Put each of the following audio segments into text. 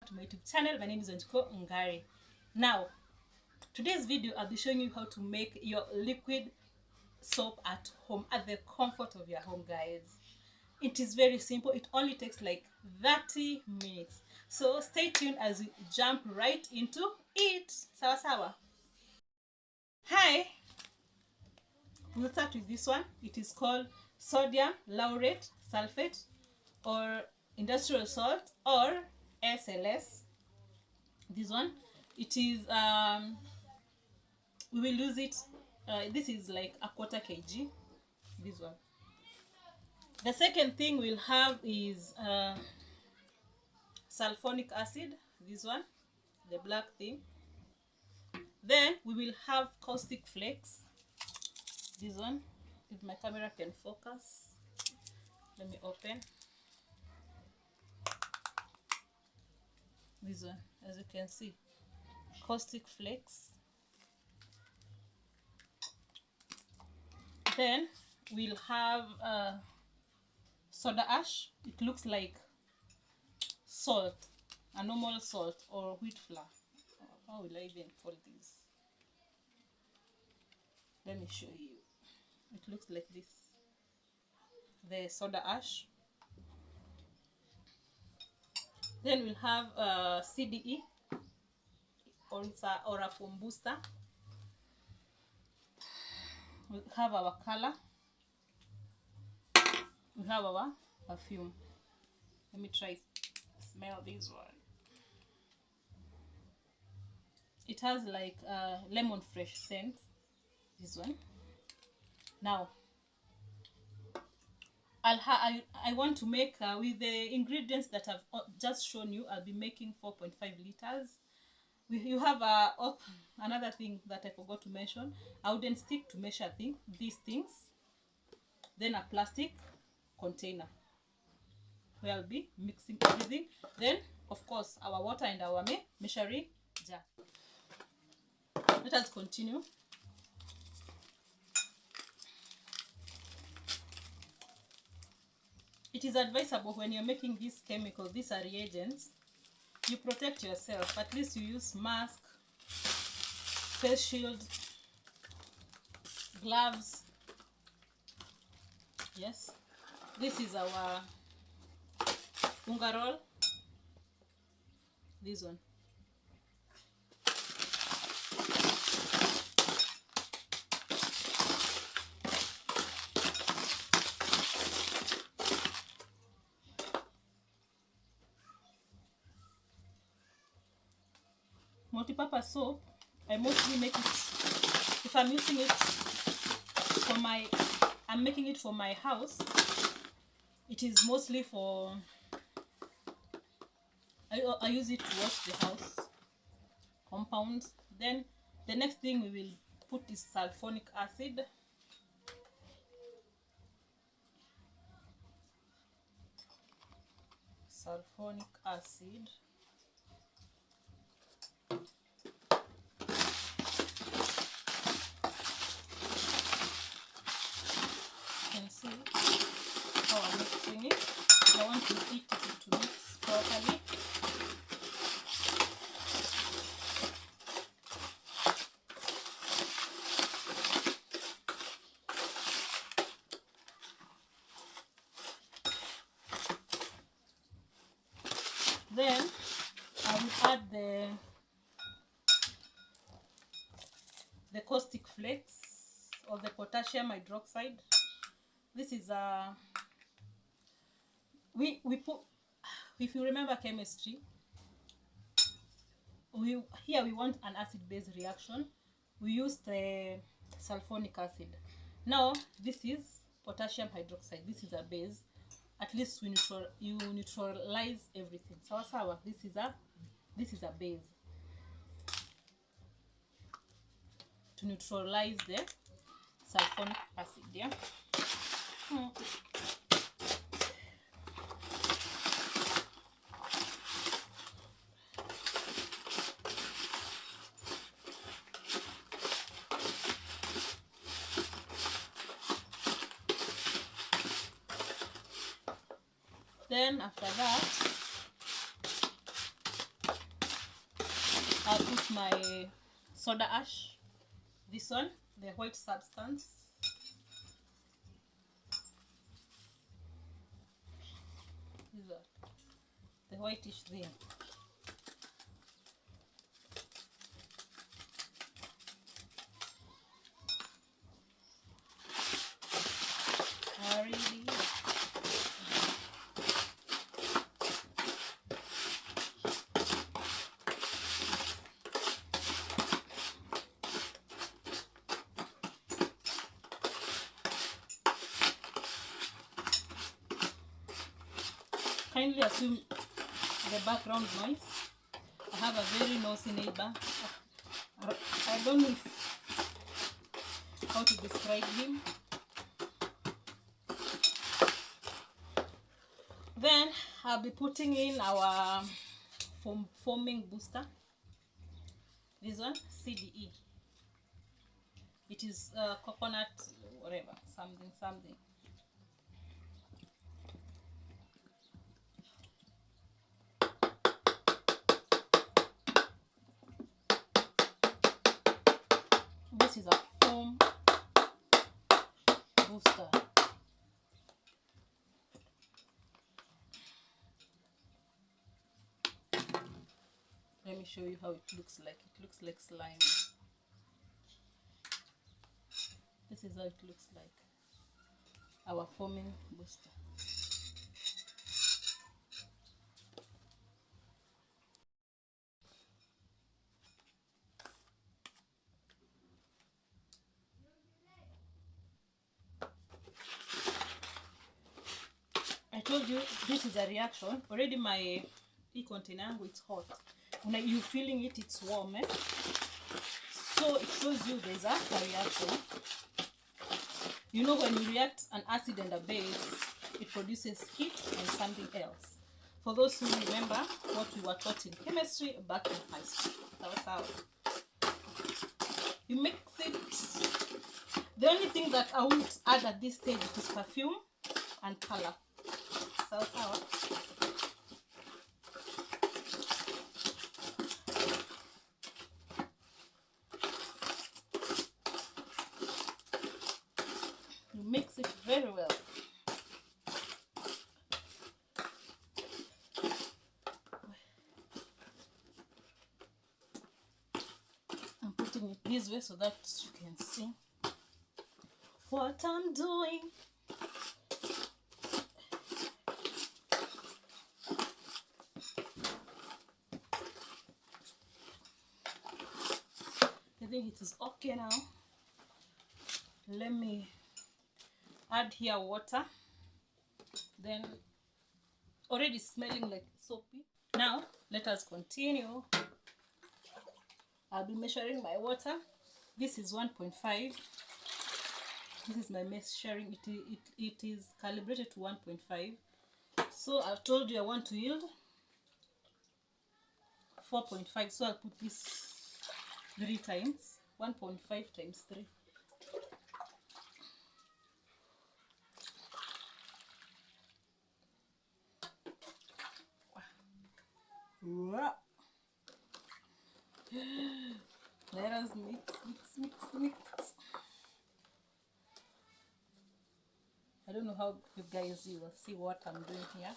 to my YouTube channel. My name is Wanjiko Ngari. Now, today's video I'll be showing you how to make your liquid soap at home, at the comfort of your home, guys. It is very simple. It only takes like 30 minutes. So stay tuned as we jump right into it. Sawa sawa. Hi. We'll start with this one. It is called sodium laurate sulfate, or industrial salt, or SLS. This one, it is we will use it, this is like a quarter kg, this one. The second thing we'll have is sulphonic acid, this one, the black thing. Then we will have caustic flakes, this one. If my camera can focus, let me open this one. As you can see, caustic flakes. Then we'll have soda ash. It looks like salt, a normal salt or wheat flour. How will I even call this? Let me show you. It looks like this, the soda ash. Then we'll have CDE, or a foam booster. We'll have our color. We have our perfume. Let me try smell this one. It has like lemon fresh scent, this one. Now I want to make with the ingredients that I've just shown you. I'll be making 4.5 liters. You have another thing that I forgot to mention, a wooden stick to measure these things. Then a plastic container where I'll be mixing everything. Then of course our water and our measuring jar. Let us continue. It is advisable when you're making these chemicals, these are reagents, you protect yourself. At least you use mask, face shield, gloves. Yes, this is our unga roll, this one. Multi-purpose soap, I mostly make it, if I'm using it for I'm making it for my house, it is mostly for, I use it to wash the house, compounds. Then the next thing we will put is sulphonic acid. Sulphonic acid. See how I'm mixing it. I want to heat it to mix properly. Then I will add the caustic flakes, or the potassium hydroxide. This is we put, if you remember chemistry, here we want an acid-base reaction. We use the sulphonic acid. Now this is potassium hydroxide. This is a base. At least you neutralize everything. Sawa sawa. This is a base to neutralize the sulphonic acid. Yeah. Then after that I'll put my soda ash, this one, the white substance. This one, the whitish thing. Really. Kindly assume the background noise. I have a very noisy neighbor. I don't know how to describe him. Then I'll be putting in our foaming booster. This one, CDE. It is coconut, whatever, something. This is a foam booster. Let me show you how it looks like. It looks like slime. This is how it looks like. Our foaming booster. I told you this is a reaction. Already my container, it's hot. When you feeling it, it's warm. So it shows you there's a reaction. You know, when you react an acid and a base, it produces heat and something else. For those who remember what we were taught in chemistry back in high school. That was how you mix it. The only thing that I won't add at this stage is perfume and color. So you mix it very well. I'm putting it this way so that you can see what I'm doing. I think it is okay now. Let me add here water. Then already smelling like soapy. Now let us continue. I'll be measuring my water. This is 1.5. This is my measuring. It is calibrated to 1.5. So I've told you I want to yield 4.5. So I'll put this 3 times. 1.5 times 3. Let us mix. I don't know how you guys will see what I'm doing here.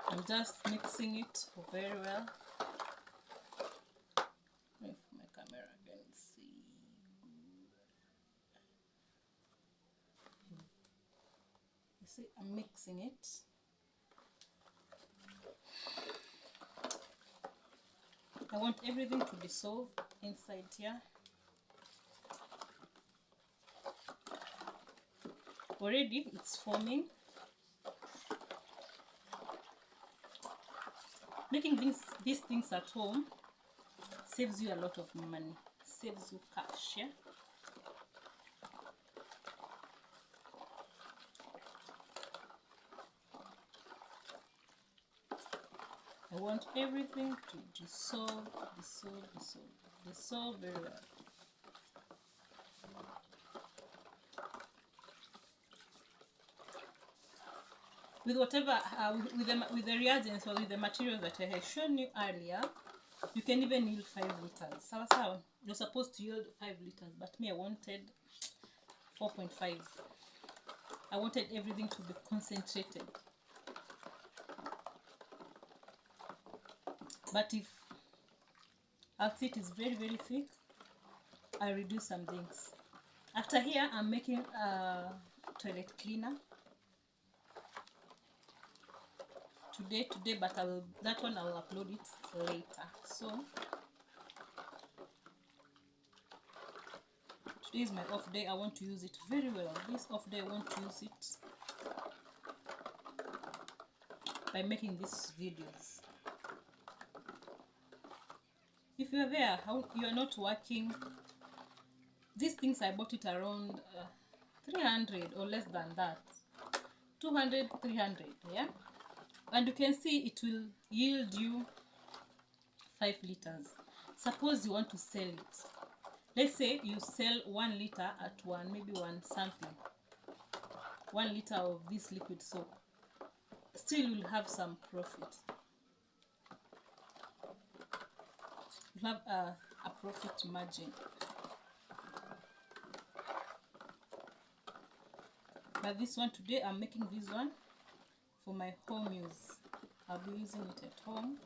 I'm just mixing it very well. If my camera can see. You see, I'm mixing it. I want everything to dissolve inside here. Already it's forming. Making these things at home saves you a lot of money, saves you cash. Yeah. I want everything to dissolve very well. with whatever with the reagents or with the materials that I had shown you earlier, you can even yield 5 liters. So you're supposed to yield 5 liters, but me, I wanted 4.5. I wanted everything to be concentrated. But if I'll see it is very, very thick, I reduce some things. After here, I'm making a toilet cleaner. Today, but that one I'll upload it later. So today is my off day. I want to use it very well. This off day, I want to use it by making these videos. If you're there, you're not working, these things I bought it around 300 or less than that, 200, 300, yeah. And you can see it will yield you 5 liters. Suppose you want to sell it. Let's say you sell 1 liter at maybe one something. 1 liter of this liquid soap. Still you'll have some profit. You'll have a profit margin. But this one today, I'm making this one for my home use. I'll be using it at home.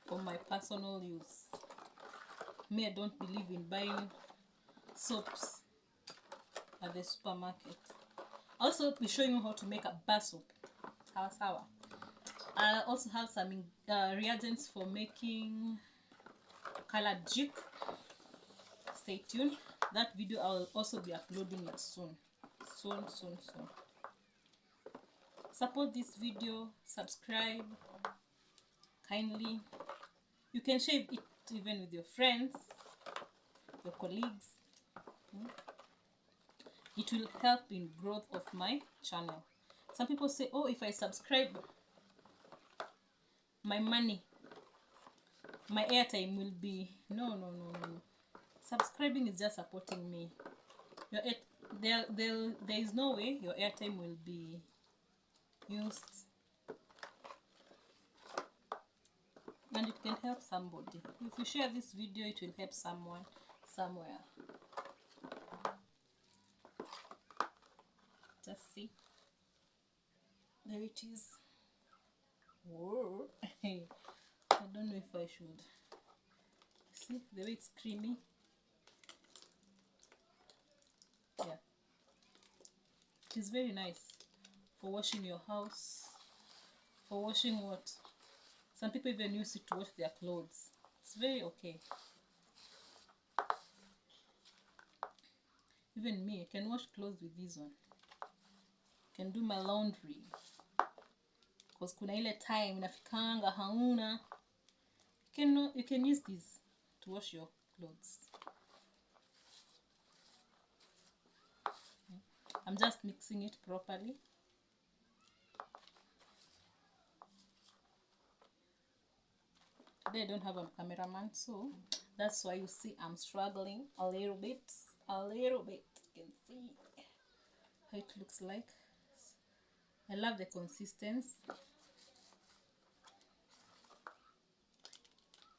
For my personal use. Me, I don't believe in buying soaps at the supermarket. Also, be showing you how to make a bar soap. Sawa. I also have some reagents for making colored jik. Stay tuned. That video I will also be uploading it soon. Soon. Support this video. Subscribe. Kindly. You can share it even with your friends, your colleagues. It will help in growth of my channel. Some people say, oh, if I subscribe, my money, my airtime will be... No. Subscribing is just supporting me. There is no way your airtime will be used. And it can help somebody. If you share this video, it will help someone somewhere. Just see. There it is. Whoa. I don't know if I should. See the way it's creamy. Yeah. It is very nice for washing your house. For washing what? Some people even use it to wash their clothes. It's very okay. Even me, I can wash clothes with this one. I can do my laundry. Because kuna ile time inafikanga hauna. You can use this to wash your clothes. I'm just mixing it properly. Today I don't have a cameraman, so that's why you see I'm struggling a little bit. You can see how it looks like. I love the consistency.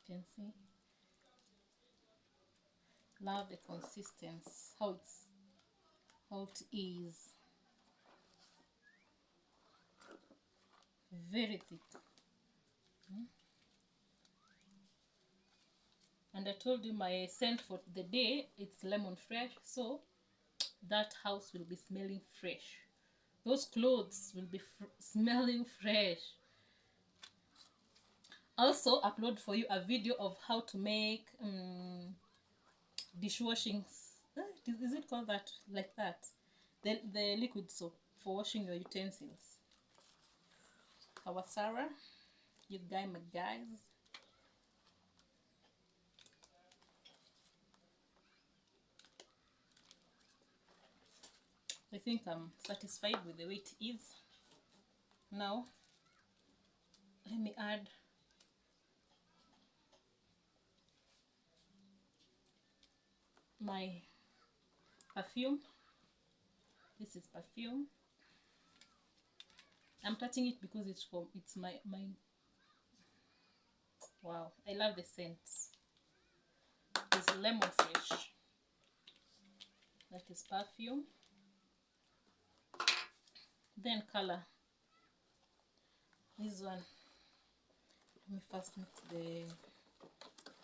You can see. Love the consistency. How it is. Very thick. And I told you my scent for the day, it's lemon fresh, so that house will be smelling fresh. Those clothes will be smelling fresh. Also upload for you a video of how to make dishwashing. Is it called that? Like that? The liquid soap for washing your utensils. Our Sarah, you my guys. I think I'm satisfied with the way it is. Now, let me add my perfume. This is perfume. I'm touching it because it's my wow, I love the scent. It's lemon fresh. That is perfume. Then color. This one. Let me first mix the.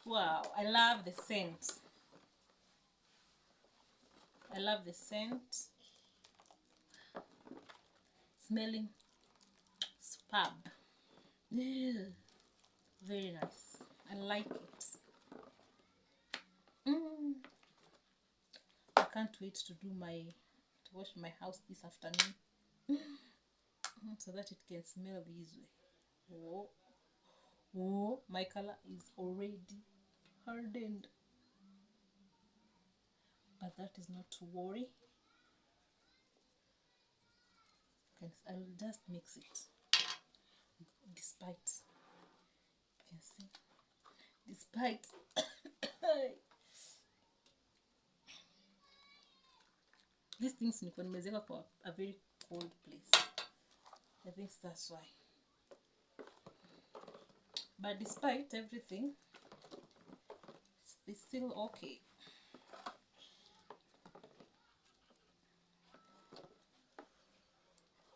Wow, I love the scent. I love the scent. Smelling superb. Very nice. I like it. I can't wait to wash my house this afternoon. So that it can smell this way. Oh, oh, my color is already hardened. But that is not to worry. I'll just mix it. Despite, you can see, despite these things nimeweka for a very cold place. I think that's why. But despite everything, it's still okay.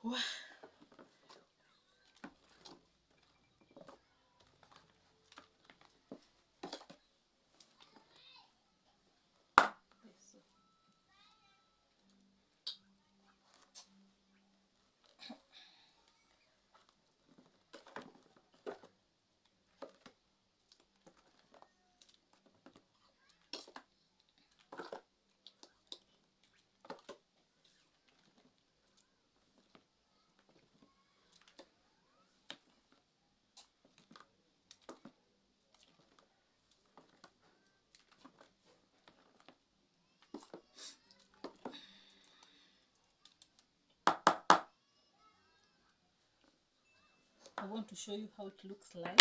Wow. I want to show you how it looks like.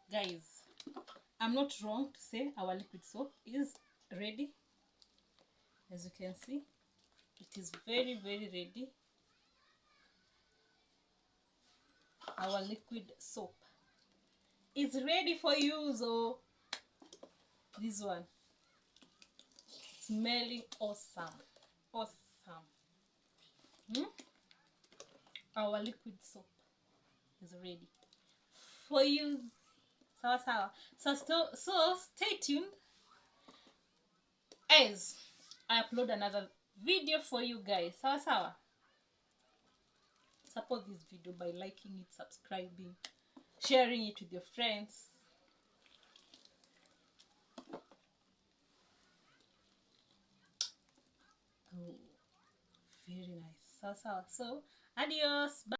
Guys, I'm not wrong to say our liquid soap is ready. As you can see, it is very, very ready. Our liquid soap is ready for use. Oh, this one, smelling awesome. Awesome. Our liquid soap is ready for use. So stay tuned as I upload another video for you guys. Support this video by liking it, subscribing, sharing it with your friends. Oh, very nice. So adios. Bye.